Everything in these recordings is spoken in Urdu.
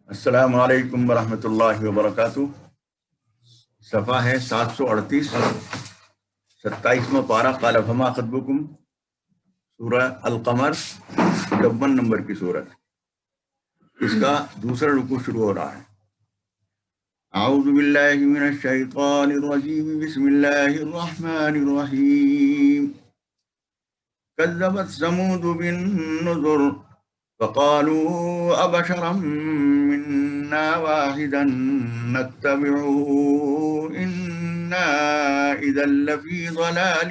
السلام علیکم ورحمۃ اللہ وبرکاتہ۔ صفحہ ہے 738، 27واں پارہ۔ قال فما خطبکم، سورہ القمر، 54 نمبر کی سورت۔ اس کا دوسرا رکوع شروع ہو رہا ہے۔ اعوذ باللہ من الشیطان الرجیم، بسم اللہ الرحمن الرحیم۔ کذبت ثمود بالنذر فقالوا ابشرا منا واحدا نتبعه انا اذا لفی ضلال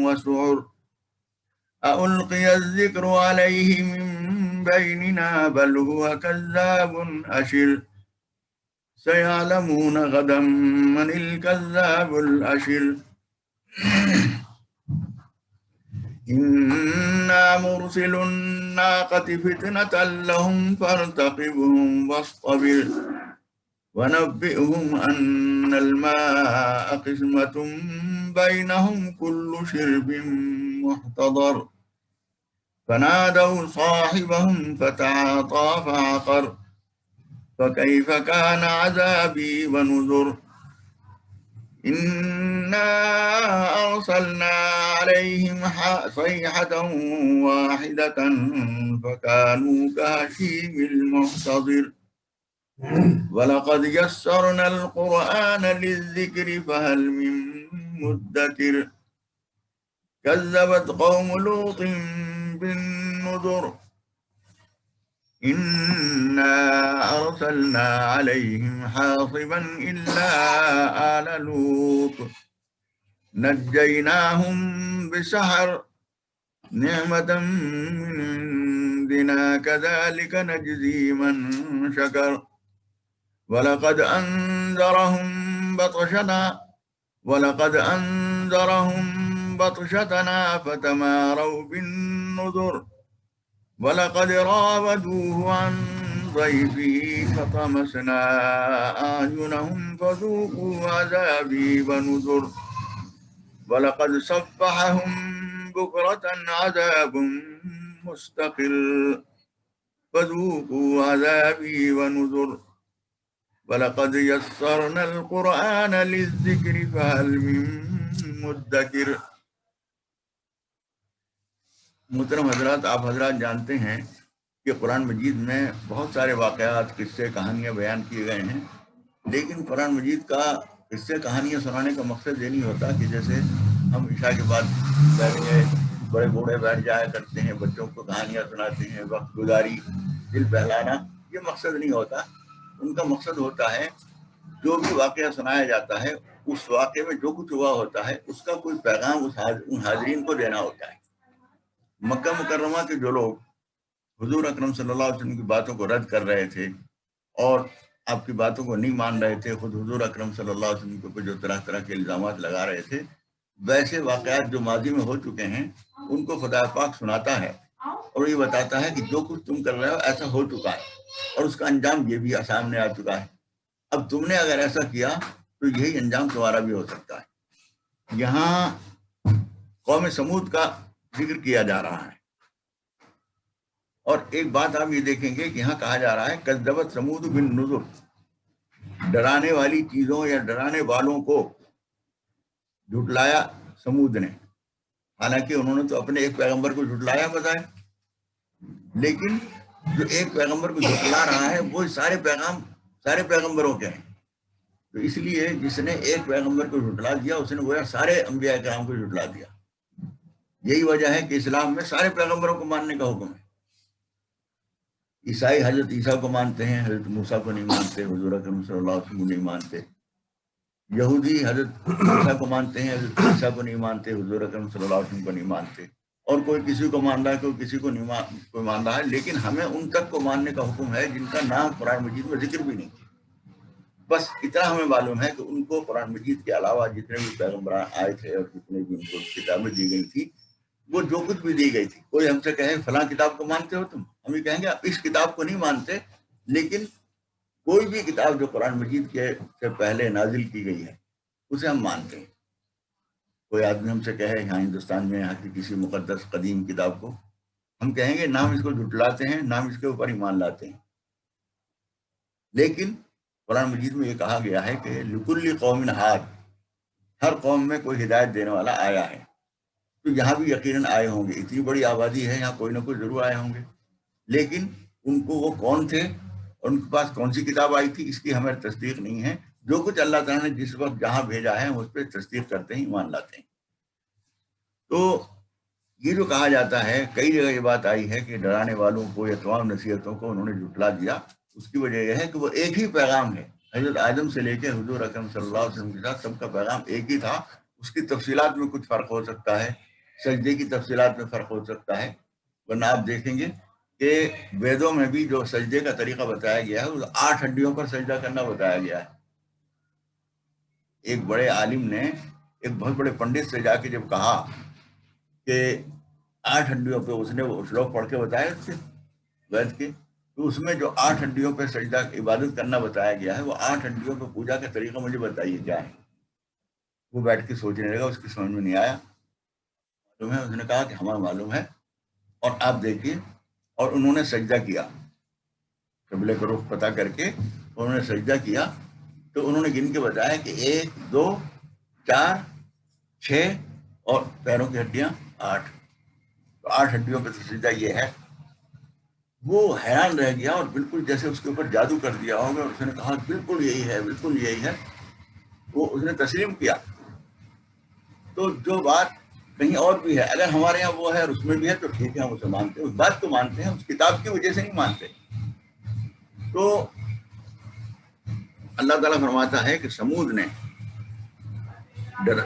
وسعر ألقي الذكر عليه من بيننا بل هو كذاب أشر سيعلمون غدا من الكذاب الأشر إنا مرسل الناقة فتنة لهم فارتقبهم واصطبر ونبئهم أن الماء قسمة بينهم كل شرب محتضر فنادوا صاحبهم فتعاطى فعقر فكيف كان عذابي ونذر إنا أرسلنا عليهم صيحة واحدة فكانوا كهشيم المحتضر ولقد يسرنا القرآن للذكر فهل من مدكر كذبت قوم لوط بالنذر إنا أرسلنا عليهم حاصبا إلا آل لوط نجيناهم بسحر نعمة من عندنا كذلك نجزي من شكر ولقد أنذرهم بطشتنا فتماروا بالنذر ولقد راودوه عن ضيفه فطمسنا أعينهم فذوقوا عذابي ونذر ولقد صبحهم بكرة عذاب مستقر فذوقوا عذابي ونذر ولقد يسرنا القرآن للذكر فهل من مدكر۔ محترم حضرات، آپ حضرات جانتے ہیں کہ قرآن مجید میں بہت سارے واقعات، قصے، کہانیاں بیان کیے گئے ہیں، لیکن قرآن مجید کا قصے کہانیاں سنانے کا مقصد یہ نہیں ہوتا کہ جیسے ہم عشاء کے بعد بیٹھ گئے، بڑے بوڑھے بیٹھ جایا کرتے ہیں، بچوں کو کہانیاں سناتے ہیں، وقت گزاری، دل بہلانا، یہ مقصد نہیں ہوتا۔ ان کا مقصد ہوتا ہے جو بھی واقعہ سنایا جاتا ہے، اس واقعے میں جو کچھ ہوا ہوتا ہے اس کا کوئی پیغام ان حاضرین کو دینا ہوتا ہے۔ مکہ مکرمہ کے جو لوگ حضور اکرم صلی اللہ علیہ وسلم کی باتوں کو رد کر رہے تھے اور آپ کی باتوں کو نہیں مان رہے تھے، خود حضور اکرم صلی اللہ علیہ وسلم کو جو طرح طرح کے الزامات لگا رہے تھے، ویسے واقعات جو ماضی میں ہو چکے ہیں ان کو خدا پاک سناتا ہے اور یہ بتاتا ہے کہ جو کچھ تم کر رہے ہو ایسا ہو چکا ہے اور اس کا انجام یہ بھی سامنے آ چکا ہے۔ اب تم نے اگر ایسا کیا تو یہی انجام تمہارا بھی ہو سکتا ہے۔ یہاں قوم سمود کا ذکر کیا جا رہا ہے، اور ایک بات آپ یہ دیکھیں گے کہ یہاں کہا جا رہا ہے کذبت ثمود بالنذر، ڈرانے والی چیزوں یا ڈرانے والوں کو جھٹلایا سمود نے۔ حالانکہ انہوں نے تو اپنے ایک پیغمبر کو جھٹلایا بتایا، لیکن جو ایک پیغمبر کو جھٹلا رہا ہے وہ سارے پیغمبروں کے ہیں، تو اس لیے جس نے ایک پیغمبر کو جھٹلا دیا اس نے گویا سارے انبیاء کرام کو جھٹلا دیا۔ یہی وجہ ہے کہ اسلام میں سارے پیغمبروں کو ماننے کا حکم ہے۔ عیسائی حضرت عیسیٰ کو مانتے ہیں، حضرت موسیٰ کو نہیں مانتے، حضور اکرم صلی اللہ علیہ وسلم کو نہیں مانتے۔ یہودی حضرت موسیٰ کو مانتے ہیں، حضرت عیسیٰ کو نہیں مانتے، حضور اکرم صلی اللہ علیہ وسلم کو نہیں مانتے، اور کوئی کسی کو مان رہا ہے، کوئی کسی کو نہیں کوئی مان رہا ہے، لیکن ہمیں ان تک کو ماننے کا حکم ہے جن کا نام قرآن مجید میں ذکر بھی نہیں۔ بس اتنا ہمیں معلوم ہے کہ ان کو قرآن مجید کے علاوہ جتنے بھی پیغمبران آئے تھے اور جتنے بھی ان کو کتابیں دی گئی تھی، وہ جو کچھ بھی دی گئی تھی، کوئی ہم سے کہے فلاں کتاب کو مانتے ہو تم، ہم یہ کہیں گے آپ اس کتاب کو نہیں مانتے، لیکن کوئی بھی کتاب جو قرآن مجید کے سے پہلے نازل کی گئی ہے اسے ہم مانتے ہیں۔ کوئی آدمی ہم سے کہے یہاں ہندوستان میں یہاں کی کسی مقدس قدیم کتاب کو، ہم کہیں گے نہ ہم اس کو جھٹلاتے ہیں نہ ہم اس کے اوپر ایمان لاتے ہیں۔ لیکن قرآن مجید میں یہ کہا گیا ہے کہ لکل قوم ہاد، ہر قوم میں کوئی ہدایت دینے والا آیا ہے. تو یہاں بھی یقیناً آئے ہوں گے، اتنی بڑی آبادی ہے یہاں، کوئی نہ کوئی ضرور آئے ہوں گے. لیکن ان کو وہ کون تھے اور ان کے پاس کون سی کتاب آئی تھی، اس کی ہمیں تصدیق نہیں ہے. جو کچھ اللہ تعالیٰ نے جس وقت جہاں بھیجا ہے ہم اس پہ تصدیق کرتے ہیں، ایمان لاتے ہیں. تو یہ جو کہا جاتا ہے، کئی جگہ یہ بات آئی ہے کہ ڈرانے والوں کو یا تمام نصیحتوں کو انہوں نے جھٹلا دیا. اس کی وجہ یہ ہے کہ وہ ایک ہی پیغام ہے. حضرت آدم سے لے کے حضور اکرم صلی اللہ علیہ وسلم کے ساتھ سب کا پیغام ایک ہی تھا. اس کی تفصیلات میں کچھ فرق ہو سکتا ہے، سجدے کی تفصیلات میں فرق ہو سکتا ہے. ورنہ آپ دیکھیں گے کہ ویدوں میں بھی جو سجدے کا طریقہ بتایا گیا ہے وہ 8 ہڈیوں پر سجدہ کرنا بتایا گیا ہے. ایک بڑے عالم نے ایک بہت بڑے پنڈت سے جا کے جب کہا کہ 8 ہڈیوں پہ، اس نے وہ شلوک پڑھ کے بتایا تھے وید کے، تو اس میں جو 8 ہڈیوں پہ سجدہ عبادت کرنا بتایا گیا ہے، وہ 8 ہڈیوں پہ پوجا کا طریقہ مجھے بتائیے کیا ہے. وہ بیٹھ کے سوچنے لگا، اس کی سمجھ میں نہیں آیا. معلوم ہے، اس نے کہا کہ ہمیں معلوم ہے اور آپ دیکھیے. اور انہوں نے سجدہ کیا، قبلے کا رخ پتہ کر کے انہوں نے سجدہ کیا. تو انہوں نے گن کے بتایا کہ 1 2 4 6 اور پیروں کی ہڈیاں 8. تو 8 ہڈیوں پہ سجدہ یہ ہے. وہ حیران رہ گیا اور بالکل جیسے اس کے اوپر جادو کر دیا ہوگا، اور اس نے کہا بالکل یہی ہے، بالکل یہی ہے. وہ اس نے تسلیم کیا. تو جو بات کہیں اور بھی ہے، اگر ہمارے یہاں وہ ہے اور اس میں بھی ہے تو ٹھیک ہے، ہم اسے مانتے ہیں، اس بات کو مانتے ہیں، اس کتاب کی وجہ سے نہیں مانتے. تو اللہ تعالیٰ فرماتا ہے کہ سمود نے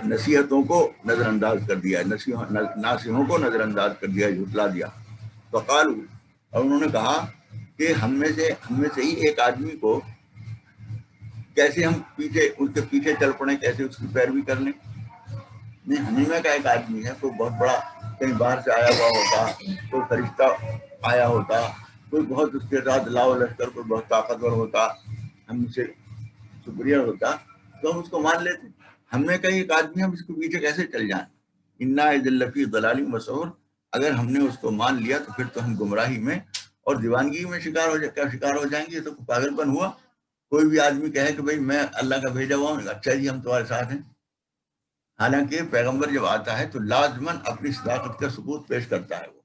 نصیحتوں کو نظر انداز کر دیا، ناصحوں کو نظر انداز کر دیا، جھٹلا دیا. فقالوا، اور انہوں نے کہا کہ ہم میں سے ہی ایک آدمی کو کیسے ہم پیچھے اس کے پیچھے چل پڑیں، کیسے اس کی پیروی کر لیں. نہیں، ہمیں کا ایک آدمی ہے، کوئی بہت بڑا کہیں باہر سے آیا ہوا ہوتا، کوئی فرشتہ آیا ہوتا، کوئی بہت اس کے ساتھ لاؤ لشکر، کوئی بہت طاقتور ہوتا، ہم سے سپیریئر ہوتا، تو ہم اس کو مان لیتے. ہم نے کہا ایک آدمی، ہم اس کے پیچھے کیسے چل جائیں. انا اذا لفی ضلال مسعور، اگر ہم نے اس کو مان لیا تو پھر تو ہم گمراہی میں اور دیوانگی میں شکار ہو جائیں گے. تو پاگل پن ہوا. کوئی بھی آدمی کہے کہ بھائی میں اللہ کا بھیجا ہوا ہوں، اچھا جی ہم تمہارے ساتھ ہیں. حالانکہ پیغمبر جب آتا ہے تو لازماً اپنی صداقت کا ثبوت پیش کرتا ہے. وہ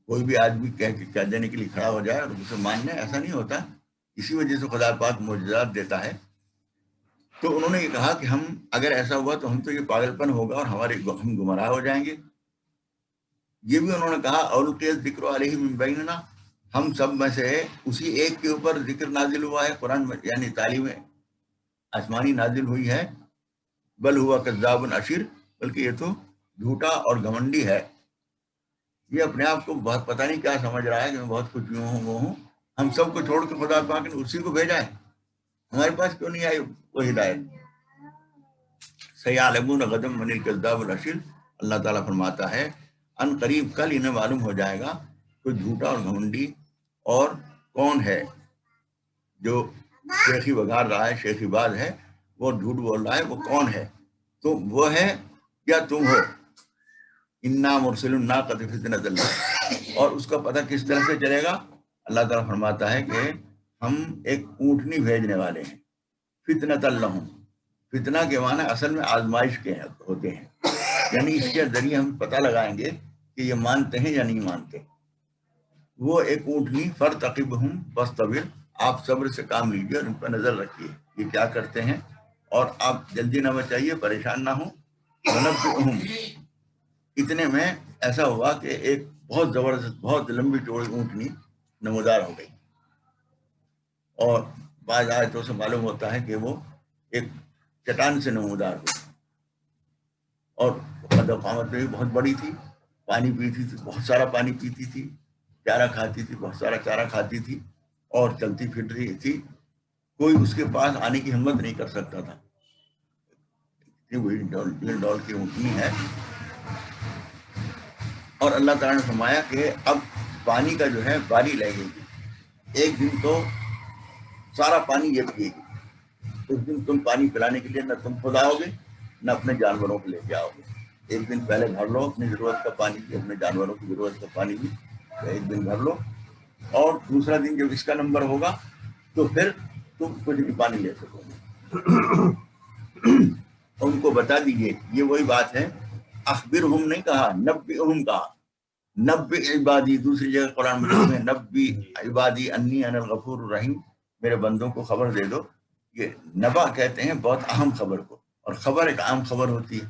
کوئی بھی آدمی کہہ دینے کے لیے کھڑا ہو جائے اور اسے ماننے، ایسا نہیں ہوتا. اسی وجہ سے خدا پاک معجزات دیتا ہے. تو انہوں نے یہ کہا کہ ہم اگر ایسا ہوا تو ہم تو یہ پاگل پن ہوگا اور ہم گمراہ ہو جائیں گے. یہ بھی انہوں نے کہا اولقی الذکر علیہ من بیننا، ہم سب میں سے اسی ایک کے اوپر ذکر نازل ہوا ہے، قرآن میں یعنی تعلیم آسمانی نازل ہوئی ہے. بل ہوا کذاب اشر، بلکہ یہ تو جھوٹا اور گھمنڈی ہے. یہ اپنے آپ کو بہت پتہ نہیں کیا سمجھ رہا ہے کہ میں بہت کچھ یوں ہوں وہ ہوں. ہم سب کو چھوڑ کے خدا پاک نے اسی کو بھیجا ہے، ہمارے پاس کیوں نہیں آئی وہ ہدایت. سیعلمون غدا من الکذاب الاشر، اللہ تعالیٰ فرماتا ہے ان قریب کل انہیں معلوم ہو جائے گا کوئی جھوٹا اور گھمنڈی اور کون ہے جو شیخی بگار رہا ہے، شیخی باز ہے، وہ جھوٹ بول رہا ہے، وہ کون ہے. تو وہ ہے یا تم ہو. انا مرسل الناقۃ فتنۃ اللہ، اور اس کا پتہ کس طرح سے چلے گا. اللہ تعالیٰ فرماتا ہے کہ ہم ایک اونٹنی بھیجنے والے ہیں. فتنۃ اللہ، فتنہ کے معنی اصل میں آزمائش کے ہوتے ہیں، یعنی اس کے ذریعے ہم پتہ لگائیں گے کہ یہ مانتے ہیں یا نہیں مانتے. وہ ایک اونٹنی، فرتقبہم فاصطبر، آپ صبر سے کام لیجیے اور ان پر نظر رکھیے یہ کیا کرتے ہیں، اور آپ جلدی نہ مچائیے، پریشان نہ ہوں. ونبئہم، اتنے میں ایسا ہوا کہ ایک بہت زبردست، بہت لمبی چوڑی اونٹنی نمودار ہو گئی. اور بعض آیتوں سے معلوم ہوتا ہے کہ وہ ایک چٹان سے نمودار ہوئی، اور قد قامت میں بھی بہت بڑی تھی. پانی پیتی تھی، بہت سارا پانی پیتی تھی. چارہ کھاتی تھی، بہت سارا چارہ کھاتی تھی، اور چلتی پھر رہی تھی. کوئی اس کے پاس آنے کی ہمت نہیں کر سکتا تھا. وہی ڈول کی اونٹنی ہے. اور اللہ تعالیٰ نے فرمایا کہ اب پانی کا جو ہے باری لے گئی. ایک دن تو سارا پانی یہ پیے گی. اس دن تم پانی پلانے کے لیے نہ تم خود آؤ گے نہ اپنے جانوروں کو لے کے آؤ گے. ایک دن پہلے بھر لو اپنی ضرورت کا پانی بھی، اپنے جانوروں کی ضرورت کا پانی بھی ایک دن بھر لو. اور دوسرا دن جب اس کا نمبر ہوگا تو پھر تم کچھ بھی پانی لے سکو گے. ان کو بتا دیجئے. یہ وہی بات ہے, اخبرہم نہیں کہا, نبئہم کہا. نبئ عبادی, دوسری جگہ قرآن مجید میں نبئ عبادی انی انا الغفور الرحیم, میرے بندوں کو خبر دے دو. یہ نبا کہتے ہیں بہت اہم خبر کو, اور خبر ایک عام خبر ہوتی ہے.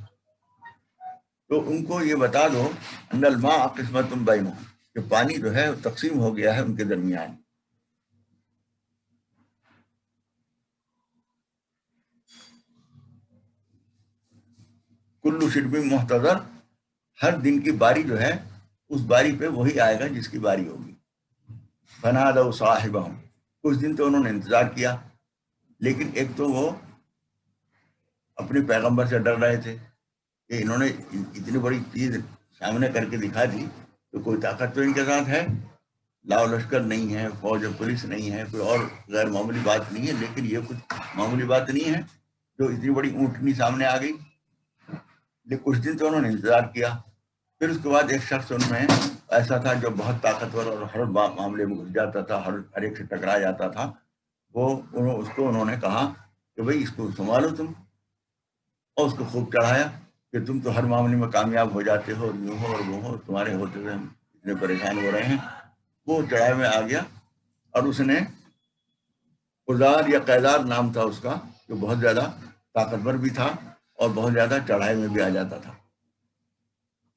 تو ان کو یہ بتا دو ان الماء قسمۃ بینہم, کہ پانی جو ہے تقسیم ہو گیا ہے ان کے درمیان. کل شرب محتضر, ہر دن کی باری جو ہے اس باری پہ وہی آئے گا جس کی باری ہوگی. فنادوا صاحبہم, کچھ دن تو انہوں نے انتظار کیا, لیکن ایک تو وہ اپنے پیغمبر سے ڈر رہے تھے کہ انہوں نے اتنی بڑی چیز سامنے کر کے دکھا دی, تو کوئی طاقت تو ان کے ساتھ ہے, لاؤ لشکر نہیں ہے, فوج و پولیس نہیں ہے, کوئی اور غیر معمولی بات نہیں ہے. لیکن یہ کچھ معمولی بات نہیں ہے جو اتنی بڑی اونٹنی سامنے آ گئی. لیکن کچھ دن تو انہوں نے انتظار کیا. پھر اس کے بعد ایک شخص ان میں ایسا تھا جو بہت طاقتور اور ہر معاملے میں گھس جاتا تھا, ہر ایک سے ٹکرا جاتا تھا. اس کو انہوں نے کہا کہ بھئی اس کو سنبھالو تم, اور اس کو خوب چڑھایا کہ تم تو ہر معاملے میں کامیاب ہو جاتے ہو, اور یوں ہو اور وہ ہو, تمہارے ہوتے ہوئے ہم اتنے پریشان ہو رہے ہیں. وہ چڑھائی میں آ گیا, اور اس نے قزار یا قیدار نام تھا اس کا, جو بہت زیادہ طاقتور بھی تھا اور بہت زیادہ چڑھائی میں بھی آ جاتا تھا.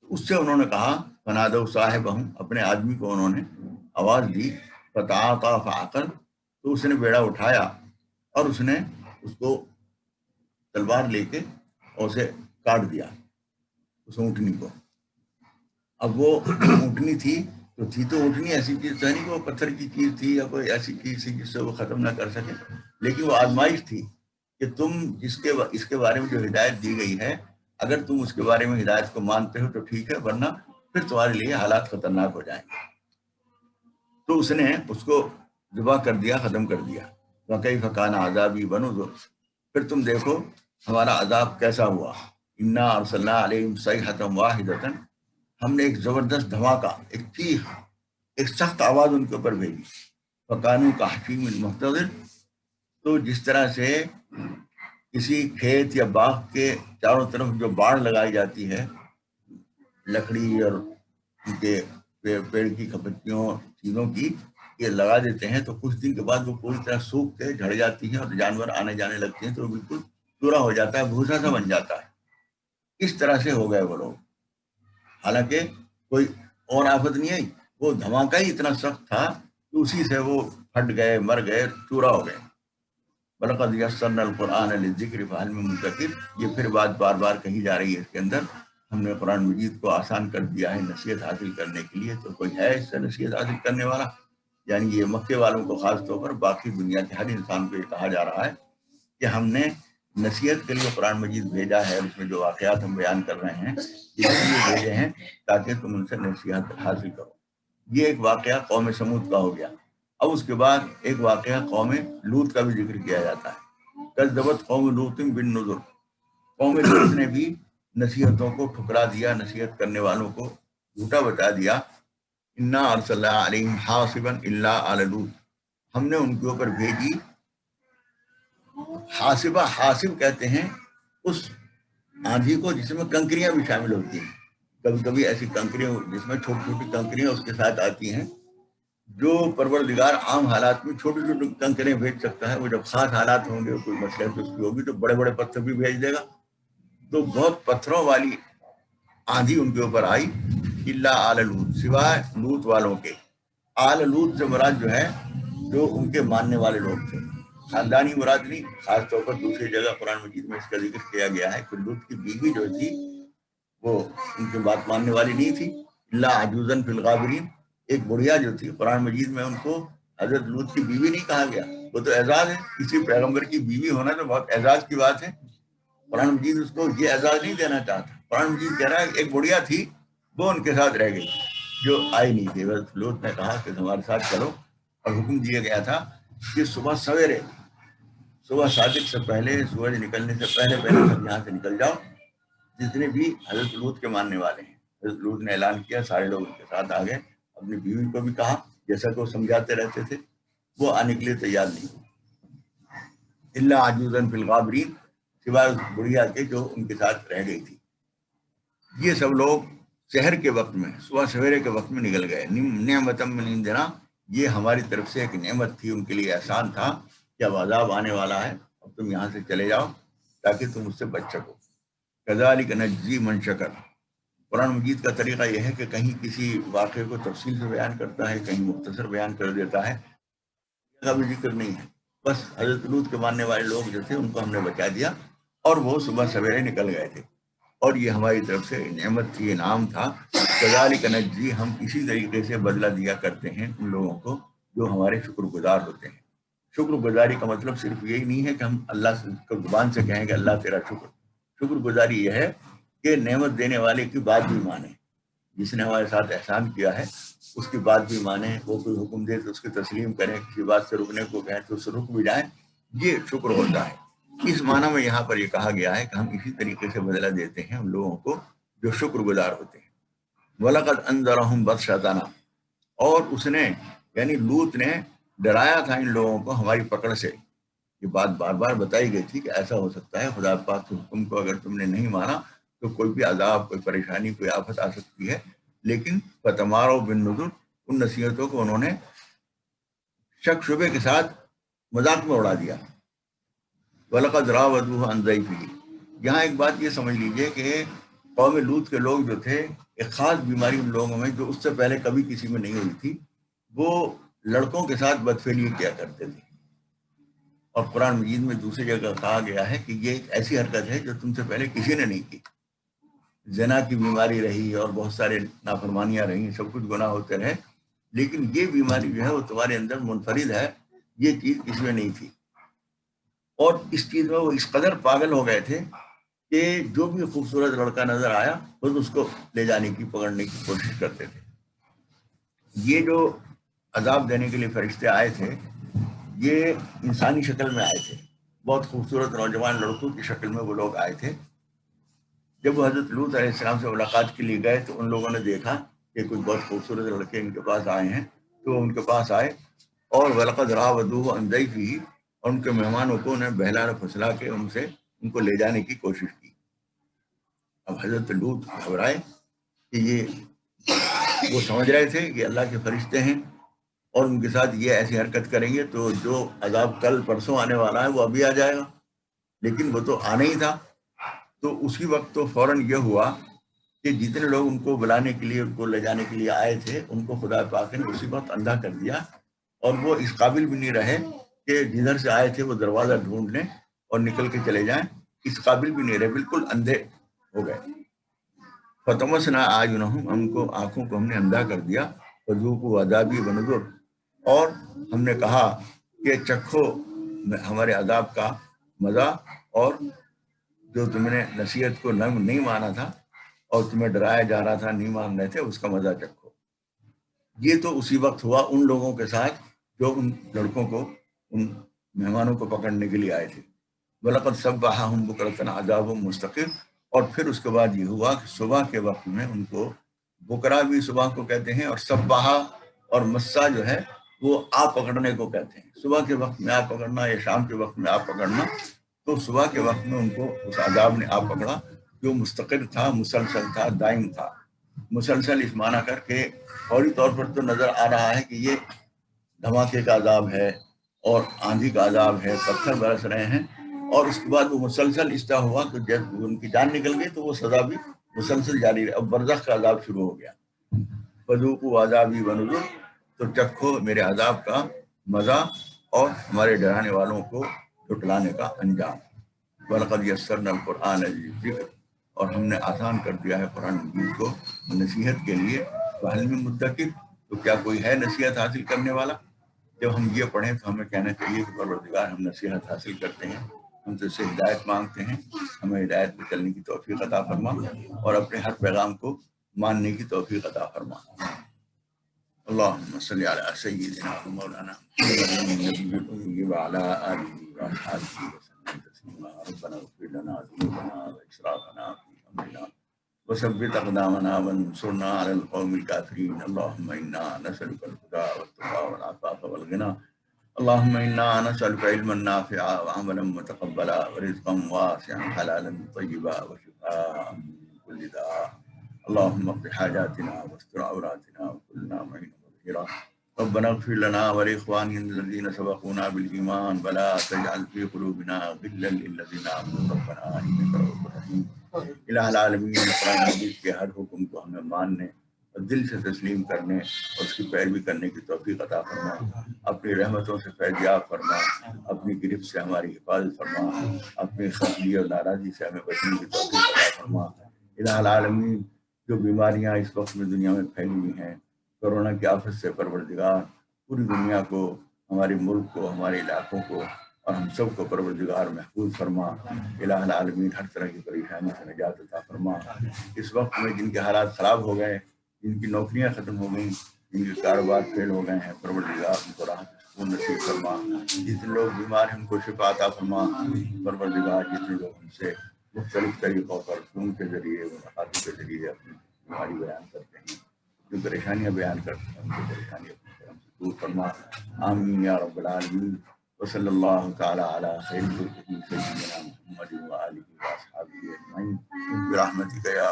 اس سے انہوں نے کہا فنادوا صاحبہم, اپنے آدمی کو انہوں نے آواز دی, فتعاطی فعقر, تو اس نے بیڑا اٹھایا اور اس نے اس کو تلوار لے کے اور اسے کاٹ دیا, اس اونٹنی کو. اب وہ اونٹنی تھی تو اونٹنی ایسی چیز تو نہیں کہ وہ پتھر کی چیز تھی یا کوئی ایسی چیز تھی جس سے وہ ختم نہ کر سکے, لیکن وہ آزمائش تھی کہ تم اس کے بارے میں جو ہدایت دی گئی ہے, اگر تم اس کے بارے میں ہدایت کو مانتے ہو تو ٹھیک ہے, ورنہ پھر تمہارے لیے حالات خطرناک ہو جائیں گے. تو اس نے اس کو ذبح کر دیا, ختم کر دیا. وَكَيْفَ كَانَ عَذَابِي وَنُذُرِ, پھر تم دیکھو ہمارا عذاب کیسا ہوا. اِنَّا أَرْسَلْنَا عَلَيْهِمْ صَيْحَةً وَاحِدَةً, ہم نے ایک زبردست دھماکہ, ایک چیخ, ایک سخت آواز ان کے اوپر بھیجی. فَكَانُوا كَحَشِيمِ الْمُحْتَظِرِ, تو جس طرح سے کسی کھیت یا باغ کے چاروں طرف جو باڑ لگائی جاتی ہے لکڑی اور ان کے پیڑ کی پتیوں چیزوں کی, یہ لگا دیتے ہیں تو کچھ دن کے بعد وہ پوری طرح سوکھ کے جھڑ جاتی ہیں اور جانور آنے جانے لگتے ہیں, تو وہ بالکل چورا ہو جاتا ہے, بھوسا سا بن جاتا ہے. اس طرح سے ہو گئے وہ لوگ, حالانکہ کوئی اور آفت نہیں آئی, وہ دھماکہ ہی اتنا سخت تھا کہ اسی سے وہ پھٹ گئے, مر گئے, چورا ہو گئے. وَلَقَدْ يَسَّرْنَا الْقُرْآنَ لِلذِّكْرِ فَهَلْ مِن مُّدَّكِرٍ, یہ پھر بات بار بار کہی جا رہی ہے اس کے اندر. ہم نے قرآن مجید کو آسان کر دیا ہے نصیحت حاصل کرنے کے لیے, تو کوئی ہے اس سے نصیحت حاصل کرنے والا؟ یعنی یہ مکے والوں کو خاص طور پر, باقی دنیا کے ہر انسان کو یہ کہا جا رہا ہے کہ ہم نے نصیحت کے لیے قرآن مجید بھیجا ہے, اور اس میں جو واقعات ہم بیان کر رہے ہیں اس لیے بھیجے ہیں تاکہ تم ان سے نصیحت حاصل کرو. یہ ایک واقعہ قوم سمود کا ہو گیا. اب اس کے بعد ایک واقعہ قوم لوط کا بھی ذکر کیا جاتا ہے. کذبت قوم لوط بالنذر, قوم لوط نے بھی نصیحتوں کو ٹھکرا دیا, نصیحت کرنے والوں کو جھوٹا بتا دیا. انا ارسلنا علیہم حاصبا الا آل لوط, ہم نے ان کے اوپر بھیجی حاصبہ. حاصب کہتے ہیں اس آندھی کو جس میں کنکریاں بھی شامل ہوتی ہیں. کبھی کبھی ایسی کنکریاں جس میں چھوٹی چھوٹی کنکریاں اس کے ساتھ آتی ہیں, جو پروردگار عام حالات میں چھوٹی چھوٹی کنکریاں بھیج سکتا ہے, وہ جب خاص حالات ہوں گے, کوئی مصلحت اس کی ہوگی تو بڑے بڑے پتھر بھی بھیج دے گا. تو بہت پتھروں والی آندھی ان کے اوپر آئی. الا آل لوط, سوائے لوط والوں کے. آل لوط سے مراد جو ہے جو ان کے ماننے والے لوگ تھے, خاندانی مراد نہیں. خاص طور پر دوسری جگہ قرآن مجید میں اس کا ذکر کیا گیا ہے کہ لوط کی بیوی جو تھی وہ ان کی بات ماننے والی نہیں تھی. الا عجوزا فی الغابرین, ایک بڑھیا جو تھی, قرآن مجید میں ان کو حضرت لوط کی بیوی نہیں کہا گیا. وہ تو اعزاز ہے, کسی پیغمبر کی بیوی ہونا تو بہت اعزاز کی بات ہے. قرآن مجید اس کو یہ اعزاز نہیں دینا چاہتا. قرآن مجید کہہ رہا ہے ایک بڑھیا تھی, وہ ان کے ساتھ رہ گئی, جو آئی نہیں تھی. حضرت لوط نے کہا کہ تمہارے ساتھ چلو, اور حکم دیا گیا تھا کہ صبح سویرے, صبح صادق سے پہلے, سورج نکلنے سے پہلے پہلے سب یہاں سے نکل جاؤ, جتنے بھی حضرت لوط کے ماننے والے ہیں. حضرت لوط نے اعلان کیا, سارے لوگ ان کے ساتھ آ گئے. اپنی بیوی کو بھی کہا, جیسا کہ وہ سمجھاتے رہتے تھے, وہ آنے کے لیے تیار نہیں، الا عجوزا فی الغابرین، سوائے اس بڑھیا کے جو ان کے ساتھ رہ گئی تھی۔ یہ سب لوگ شہر کے وقت میں، صبح سویرے کے وقت میں نکل گئے۔ نعمت من عندنا، یہ ہماری طرف سے ایک نعمت تھی، ان کے لیے احسان تھا کہ اب عذاب آنے والا ہے، اب تم یہاں سے چلے جاؤ تاکہ تم اس سے بچ سکو۔ کذالک نجزی من شکر، قرآن مجید کا طریقہ یہ ہے کہ کہیں کسی واقعے کو تفصیل سے بیان کرتا ہے، کہیں مختصر بیان کر دیتا ہے، کا بھی ذکر نہیں ہے۔ بس حضرت لوط کے ماننے والے لوگ جو تھے ان کو ہم نے بچا دیا، اور وہ صبح سویرے نکل گئے تھے، اور یہ ہماری طرف سے نعمت تھی، انعام تھا۔ کذالک نجزی، ہم اسی طریقے سے بدلہ دیا کرتے ہیں ان لوگوں کو جو ہمارے شکر گزار ہوتے ہیں۔ شکر گزاری کا مطلب صرف یہی نہیں ہے کہ ہم اللہ سے زبان سے کہیں کہ اللہ تیرا شکر۔ شکر گزاری یہ ہے کہ نعمت دینے والے کی بات بھی مانیں، جس نے ہمارے ساتھ احسان کیا ہے اس کی بات بھی مانیں، وہ کوئی حکم دے تو اس کی تسلیم کریں، کسی بات سے رکنے کو کہیں تو اس سے رک بھی جائیں، یہ شکر ہوتا ہے۔ اس معنی میں یہاں پر یہ کہا گیا ہے کہ ہم اسی طریقے سے بدلہ دیتے ہیں ان لوگوں کو جو شکر گزار ہوتے ہیں۔ وَلَقَدْ أَنذَرَهُمْ بَطْشَتَنَا، اور اس نے یعنی لوط نے ڈرایا تھا ان لوگوں کو ہماری پکڑ سے۔ یہ بات بار بار بتائی گئی تھی کہ ایسا ہو سکتا ہے خدا پاک کے حکم کو اگر تم نے نہیں مانا تو کوئی بھی عذاب، کوئی پریشانی، کوئی آفت آ سکتی ہے، لیکن فتمارو بالنذر، ان نصیحتوں کو انہوں نے شک شبے کے ساتھ مذاق میں اڑا دیا۔ وَلَقَدْ رَاوَدُوهُ عَنْ ضَيْفِهِ، یہاں ایک بات یہ سمجھ لیجئے کہ قوم لوط کے لوگ جو تھے، ایک خاص بیماری ان لوگوں میں جو اس سے پہلے کبھی کسی میں نہیں ہوئی تھی، وہ لڑکوں کے ساتھ بدفعلی کیا کرتے تھے۔ اور قرآن مجید میں دوسری جگہ کہا گیا ہے کہ یہ ایک ایسی حرکت ہے جو تم سے پہلے کسی نے نہیں کی۔ زنا کی بیماری رہی اور بہت سارے نافرمانیاں رہیں، سب کچھ گناہ ہوتے رہے، لیکن یہ بیماری جو ہے وہ تمہارے اندر منفرد ہے، یہ چیز کسی میں نہیں تھی۔ اور اس چیز میں وہ اس قدر پاگل ہو گئے تھے کہ جو بھی خوبصورت لڑکا نظر آیا بس اس کو لے جانے کی، پکڑنے کی کوشش کرتے تھے۔ یہ جو عذاب دینے کے لیے فرشتے آئے تھے، یہ انسانی شکل میں آئے تھے، بہت خوبصورت نوجوان لڑکوں کی شکل میں وہ لوگ آئے تھے۔ جب وہ حضرت لوط علیہ السلام سے ملاقات کے لیے گئے تو ان لوگوں نے دیکھا کہ کچھ بہت خوبصورت لڑکے ان کے پاس آئے ہیں، تو ان کے پاس آئے اور وَلَقَدْ رَاوَدُوهُ عَنْ ضَيْفِهِ، اور ان کے مہمانوں کو انہیں بہلا پھسلا کے ان کو لے جانے کی کوشش کی۔ اب حضرت لوط گھبرائے کہ یہ وہ سمجھ رہے تھے کہ اللہ کے فرشتے ہیں اور ان کے ساتھ یہ ایسی حرکت کریں گے تو جو عذاب کل پرسوں آنے والا ہے وہ ابھی آ جائے گا، لیکن وہ تو آنا ہی تھا۔ تو اسی وقت تو فوراً یہ ہوا کہ جتنے لوگ ان کو بلانے کے لیے، ان کو لے جانے کے لیے آئے تھے، ان کو خدا پاک نے اسی وقت اندھا کر دیا، اور وہ اس قابل بھی نہیں رہے کہ جدھر سے آئے تھے وہ دروازہ ڈھونڈ لیں اور نکل کے چلے جائیں، اس قابل بھی نہیں رہے، بالکل اندھے ہو گئے۔ فَطَمَسْنَا أَعْيُنَهُمْ، ہم کو آنکھوں کو ہم نے اندھا کر دیا، فَذُوقُوا عَذَابِي وَنُذُرِ، اور ہم نے کہا کہ چکھو ہمارے عذاب کا مزہ، اور جو تم نے نصیحت کو نہیں مانا تھا اور تمہیں ڈرایا جا رہا تھا، نہیں مان رہے تھے، اس کا مزہ چکھو۔ یہ تو اسی وقت ہوا ان لوگوں کے ساتھ جو ان لڑکوں کو، ان مہمانوں کو پکڑنے کے لیے آئے تھے۔ وَلَقَدْ صَبَّحَهُم بُكْرَةً عَذَابٌ مُسْتَقِرٌ، اور پھر اس کے بعد یہ ہوا کہ صبح کے وقت میں ان کو، بکرا بھی صبح کو کہتے ہیں، اور صبحہ اور مسا جو ہے وہ آ پکڑنے کو کہتے ہیں۔ صبح کے وقت میں آ پکڑنا یا شام کے وقت میں آ پکڑنا، تو صبح کے وقت میں ان کو اس عذاب نے آ پکڑا جو مستقر تھا، مسلسل تھا، دائم تھا۔ مسلسل اس معنی کر کے فوری طور پر تو نظر آ رہا ہے کہ یہ دھماکے کا عذاب ہے اور آندھی کا عذاب ہے، پتھر برس رہے ہیں، اور اس کے بعد وہ مسلسل اس طرح ہوا کہ جب ان کی جان نکل گئی تو وہ سزا بھی مسلسل جاری رہی۔ اب برزخ کا عذاب شروع ہو گیا۔ فذوقوا عذابی ونذر، تو چکھو میرے عذاب کا مزہ اور ہمارے ڈرانے والوں کو جھٹلانے کا انجام۔ وَلَقَدْ يَسَّرْنَا الْقُرْآنَ لِلذِّكْرِ، اور ہم نے آسان کر دیا ہے قرآن مجید کو نصیحت کے لیے۔ فَهَلْ مِن مُدَّكِرٍ، تو کیا کوئی ہے نصیحت حاصل کرنے والا؟ جب ہم یہ پڑھیں تو ہمیں کہنا چاہیے کہ پروردگار، ہم نصیحت حاصل کرتے ہیں، ہم تو سے ہدایت مانگتے ہیں، ہمیں ہدایت پہ چلنے کی توفیق عطا فرما اور اپنے ہر پیغام کو ماننے کی توفیق عطا فرما۔ اللهم صل على سيدنا ومولانا محمد النبي وعلى آله وأصحابه وسلم تسليما۔ ربنا اغفر لنا ذنوبنا وإسرافنا في أمرنا وثبت أقدامنا وانصرنا على القوم الكافرين۔ اللهم إنا نسألك الهدى والتقى والعفاف والغنى اللهم إنا نسألك علما نافعا وعملا متقبلا ورزقا واسعا حلالا طيبا وشفاء من كل داء. اللهم اقض حاجاتنا واستر عوراتنا وكلنا معين مظهرا. ربنا اغفر لنا ولإخواننا الذين سبقونا بالإيمان ولا تجعل في قلوبنا غلا للذين آمنوا ربنا إنك رؤوف رحيم. الہ العالمین، قرآن مجید کے ہر حکم کو ہمیں ماننے اور دل سے تسلیم کرنے اور اس کی پیروی کرنے کی توفیق عطا فرما. اپنی رحمتوں سے فیضیاب فرما. اپنی گرفت سے ہماری حفاظت فرما. اپنی خفلی اور ناراضی سے ہمیں بچنے کی توفیق عطا فرما. الہ العالمین، جو بیماریاں اس وقت میں دنیا میں پھیلی ہوئی ہیں کورونا کی آفت سے، پروردگار پوری دنیا کو، ہمارے ملک کو، ہمارے علاقوں کو اور ہم سب کو پروردگار محفوظ فرما. الہ العالمین، ہر طرح کی پریشانی سے نجات عطا فرما. اس وقت میں جن کے حالات خراب ہو گئے، جن کی نوکریاں ختم ہو گئیں، جن کے کاروبار فیل ہو گئے ہیں، پروردگار ان کو راحت سکون نصیب فرما. جتنے لوگ بیمار ہیں ان کو شفا عطا فرما. پروردگار جتنے لوگ ہم سے مختلف طریقوں پر فون کے ذریعے، ملاقاتوں کے ذریعے اپنی بیماری بیان کرتے ہیں، جو پریشانیاں بیان کرتے ہیں، ان کی پریشانیاں اپنے کرم سے دور فرما. آمین یا رب العالمین. وصلی اللہ تعالی علی خیر خلقہ سیدنا محمد وآلہ وصحبہ اجمعین برحمتک یا